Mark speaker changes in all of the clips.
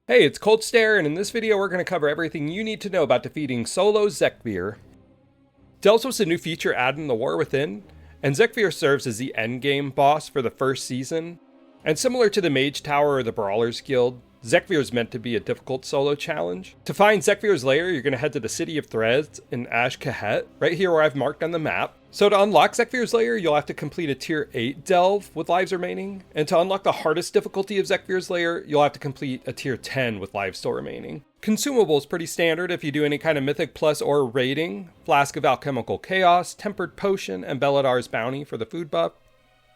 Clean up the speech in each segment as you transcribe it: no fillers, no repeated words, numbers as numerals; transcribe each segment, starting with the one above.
Speaker 1: Hey, it's Cold Stare, and in this video we're going to cover everything you need to know about defeating solo Zekvir. Delves was a new feature added in the War Within, and Zekvir serves as the endgame boss for the first season. And similar to the Mage Tower or the Brawlers Guild, Zekvir is meant to be a difficult solo challenge. To find Zekvir's lair, you're going to head to the City of Threads in Ash-Kahet, right here where I've marked on the map. So to unlock Zekvir's lair, you'll have to complete a tier 8 delve with lives remaining. And to unlock the hardest difficulty of Zekvir's lair, you'll have to complete a tier 10 with lives still remaining. Consumables pretty standard if you do any kind of Mythic Plus or raiding. Flask of Alchemical Chaos, Tempered Potion, and Beladar's Bounty for the food buff.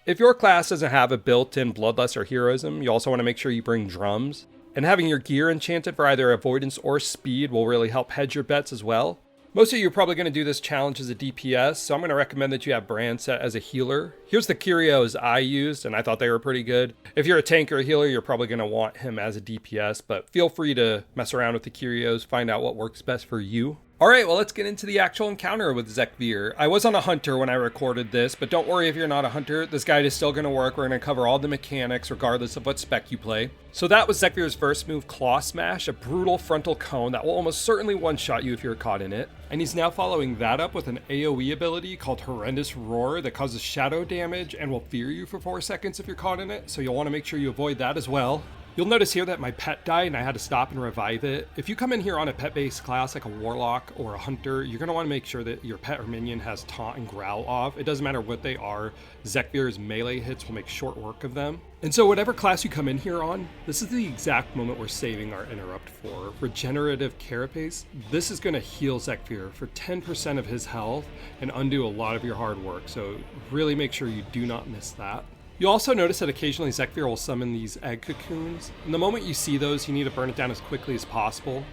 Speaker 1: If your class doesn't have a built-in Bloodlust or Heroism, you also want to make sure you bring drums. And having your gear enchanted for either avoidance or speed will really help hedge your bets as well. Most of you are probably going to do this challenge as a DPS, so I'm going to recommend that you have Brand set as a healer. Here's the curios I used, and I thought they were pretty good. If you're a tank or a healer, you're probably going to want him as a DPS, but feel free to mess around with the curios, find out what works best for you. Alright, well let's get into the actual encounter with Zekvir. I was on a hunter when I recorded this, but don't worry if you're not a hunter, this guide is still going to work. We're going to cover all the mechanics regardless of what spec you play. So that was Zekvir's first move, Claw Smash, a brutal frontal cone that will almost certainly one-shot you if you're caught in it. And he's now following that up with an AoE ability called Horrendous Roar that causes shadow damage and will fear you for 4 seconds if you're caught in it, so you'll want to make sure you avoid that as well. You'll notice here that my pet died and I had to stop and revive it. If you come in here on a pet-based class like a Warlock or a Hunter, you're going to want to make sure that your pet or minion has Taunt and Growl off. It doesn't matter what they are, Zekvir's melee hits will make short work of them. And so whatever class you come in here on, this is the exact moment we're saving our interrupt for. Regenerative Carapace, this is going to heal Zekvir for 10% of his health and undo a lot of your hard work, so really make sure you do not miss that. You'll also notice that occasionally Zekvir will summon these egg cocoons, and the moment you see those, you need to burn it down as quickly as possible.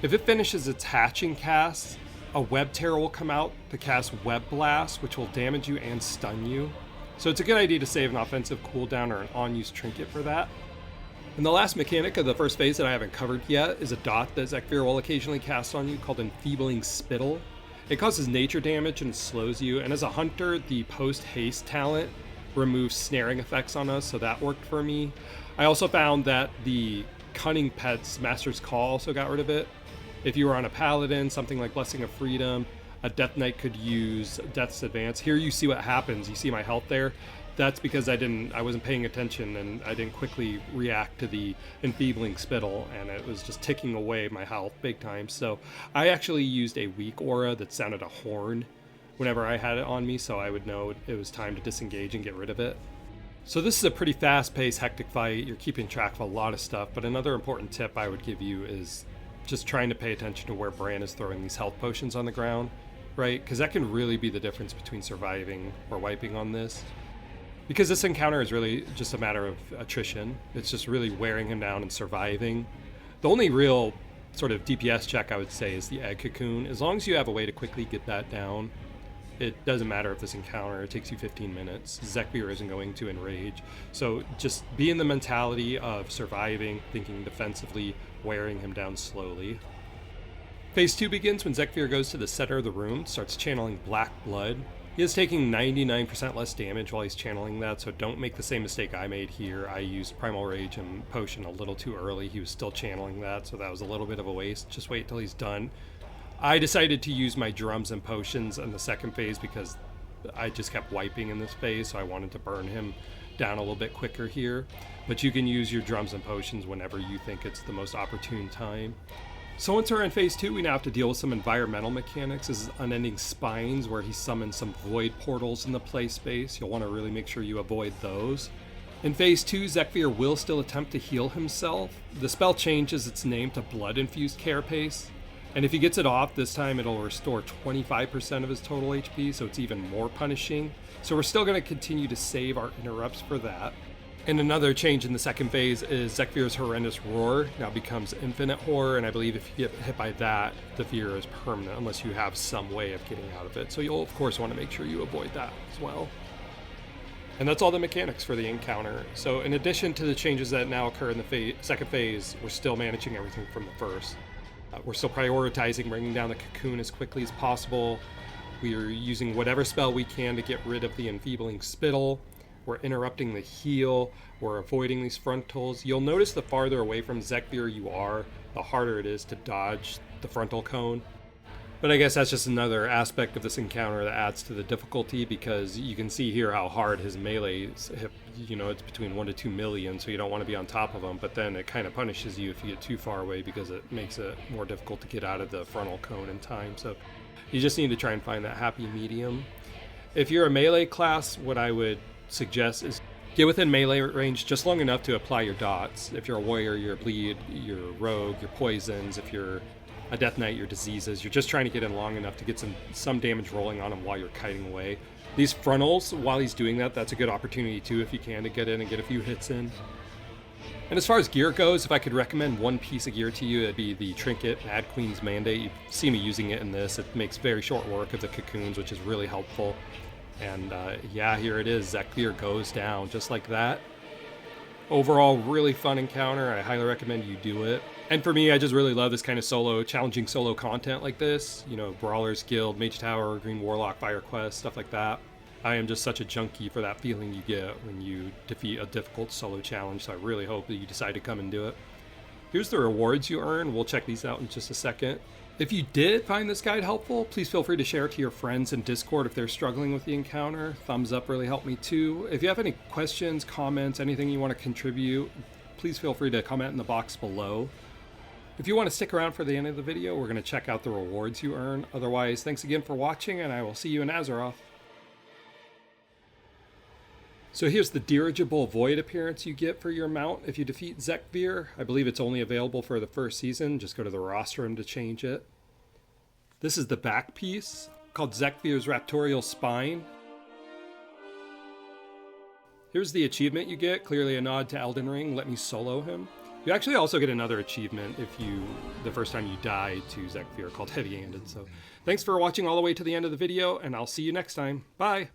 Speaker 1: If it finishes its hatching cast, a web terror will come out to cast Web Blast, which will damage you and stun you. So it's a good idea to save an offensive cooldown or an on-use trinket for that. And the last mechanic of the first phase that I haven't covered yet is a dot that Zekvir will occasionally cast on you called Enfeebling Spittle. It causes nature damage and slows you, and as a hunter, the post-haste talent removes snaring effects on us, so that worked for me. I also found that the Cunning Pet's Master's Call also got rid of it. If you were on a Paladin, something like Blessing of Freedom, a Death Knight could use Death's Advance. Here you see what happens. You see my health there? That's because I wasn't paying attention and I didn't quickly react to the Enfeebling Spittle, and it was just ticking away my health big time. So I actually used a weak aura that sounded a horn whenever I had it on me, so I would know it was time to disengage and get rid of it. So this is a pretty fast-paced, hectic fight. You're keeping track of a lot of stuff, but another important tip I would give you is just trying to pay attention to where Bran is throwing these health potions on the ground, right? Because that can really be the difference between surviving or wiping on this. Because this encounter is really just a matter of attrition. It's just really wearing him down and surviving. The only real sort of DPS check I would say is the egg cocoon. As long as you have a way to quickly get that down, it doesn't matter if this encounter takes you 15 minutes. Zekvir isn't going to enrage. So just be in the mentality of surviving, thinking defensively, wearing him down slowly. Phase 2 begins when Zekvir goes to the center of the room, starts channeling Black Blood. He is taking 99% less damage while he's channeling that, so don't make the same mistake I made here. I used Primal Rage and Potion a little too early. He was still channeling that, so that was a little bit of a waste. Just wait till he's done. I decided to use my drums and potions in the second phase because I just kept wiping in this phase, so I wanted to burn him down a little bit quicker here. But you can use your drums and potions whenever you think it's the most opportune time. So once we're in phase 2, we now have to deal with some environmental mechanics. This is Unending Spines, where he summons some void portals in the play space. You'll want to really make sure you avoid those. In phase 2, Zekvir will still attempt to heal himself. The spell changes its name to Blood Infused Carapace. And if he gets it off, this time it'll restore 25% of his total HP, so it's even more punishing. So we're still going to continue to save our interrupts for that. And another change in the second phase is Zekvir's Horrendous Roar now becomes Infinite Horror, and I believe if you get hit by that, the fear is permanent unless you have some way of getting out of it. So you'll of course want to make sure you avoid that as well. And that's all the mechanics for the encounter. So in addition to the changes that now occur in the second phase, we're still managing everything from the first. We're still prioritizing bringing down the cocoon as quickly as possible. We are using whatever spell we can to get rid of the Enfeebling Spittle. we're interrupting the heal, we're avoiding these frontals. You'll notice the farther away from Zekvir you are, the harder it is to dodge the frontal cone. But I guess that's just another aspect of this encounter that adds to the difficulty, because you can see here how hard his melee is. You know, it's between 1 to 2 million, so you don't want to be on top of him, but then it kind of punishes you if you get too far away, because it makes it more difficult to get out of the frontal cone in time. So you just need to try and find that happy medium. If you're a melee class, what I would suggest is get within melee range just long enough to apply your dots. If you're a warrior, your bleed, your rogue, your poisons. If you're a death knight, your diseases. You're just trying to get in long enough to get some damage rolling on him while you're kiting away. These frontals, while he's doing that, that's a good opportunity too, if you can, to get in and get a few hits in. And as far as gear goes, if I could recommend one piece of gear to you, it'd be the Trinket Mad Queen's Mandate. You see me using it in this. It makes very short work of the cocoons, which is really helpful. And yeah, here it is. Zekvir goes down just like that. Overall, really fun encounter. I highly recommend you do it. And for me, I just really love this kind of challenging solo content like this. You know, Brawlers Guild, Mage Tower, Green Warlock, Fire Quest, stuff like that. I am just such a junkie for that feeling you get when you defeat a difficult solo challenge, so I really hope that you decide to come and do it. Here's the rewards you earn. We'll check these out in just a second. If you did find this guide helpful, please feel free to share it to your friends in Discord if they're struggling with the encounter. Thumbs up really helped me too. If you have any questions, comments, anything you want to contribute, please feel free to comment in the box below. If you want to stick around for the end of the video, we're going to check out the rewards you earn. Otherwise, thanks again for watching, and I will see you in Azeroth. So here's the dirigible void appearance you get for your mount if you defeat Zekvir. I believe it's only available for the first season. Just go to the rostrum to change it. This is the back piece, called Zekvir's Raptorial Spine. Here's the achievement you get, clearly a nod to Elden Ring, Let Me Solo Him. You actually also get another achievement if the first time you die to Zekvir, called Heavy Handed. So thanks for watching all the way to the end of the video, and I'll see you next time. Bye!